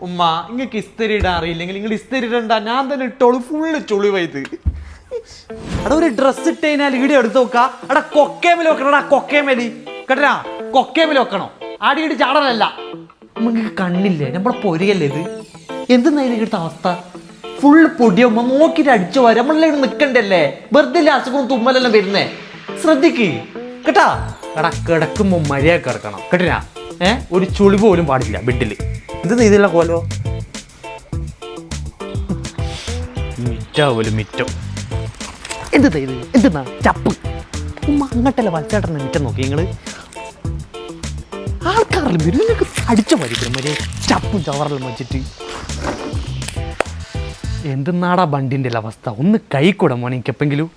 ഉമ്മ ഇങ്ങക്ക് ഇസ്തിരി ഇടാൻ അറിയില്ലെങ്കിൽ നിങ്ങൾ ഇസ്തിരി ഇടണ്ട, ഞാൻ തന്നെ ഇട്ടോളൂ. ഫുള്ള് ചുളിവയത്. അവിടെ ഒരു ഡ്രസ് ഇട്ട് കഴിഞ്ഞാൽ ഈടെ എടുത്ത് നോക്കാം. അവിടെ കൊക്കേമേല് വെക്കണടാ, കൊക്കേമേല് കേട്ടാ, കൊക്കേമേല് വെക്കണോ? ആടിയിട്ട് ചാടലല്ല. നമുക്ക് കണ്ണില്ലേ, നമ്മളെ പൊരിയല്ലേ ഇത്? എന്തെന്നാ ഇവിടുത്തെ അവസ്ഥ? ഫുള്ള് പൊടിയാകുമ്പോ നോക്കിട്ട് അടിച്ചു പോരാ. നമ്മളെല്ലാം നിൽക്കണ്ടല്ലേ, വെറുതെ അസുഖം തുമ്മലെല്ലാം വരുന്നേ. ശ്രദ്ധിക്ക് കേട്ടാ. എടാ കിടക്കുമ്പോ മര്യാദ കിടക്കണം കേട്ടിനാ. ഒരു ചുളി പോലും പാടില്ല ബെഡില്. എന്തെന്നാ ഇതില്ല കോലോ? മിറ്റോ പോലും മിറ്റോ. എന്തെന്നാ ഇത്? എന്തെന്നാ ചപ്പ്? ഉമ്മ അങ്ങോട്ടല്ല വലച്ചേട്ടനെ മിറ്റം നോക്കി നിങ്ങള്. ആൾക്കാരെല്ലാം വരും, നിങ്ങൾക്ക് അടിച്ചു മരിക്കണം മര്യാദ. ചപ്പും ചവറെല്ലാം വെച്ചിട്ട് എന്തെന്നാടാ ബണ്ടിൻ്റെ അവസ്ഥ? ഒന്ന് കൈ കൂടെ മോനെ എനിക്കെപ്പെങ്കിലും.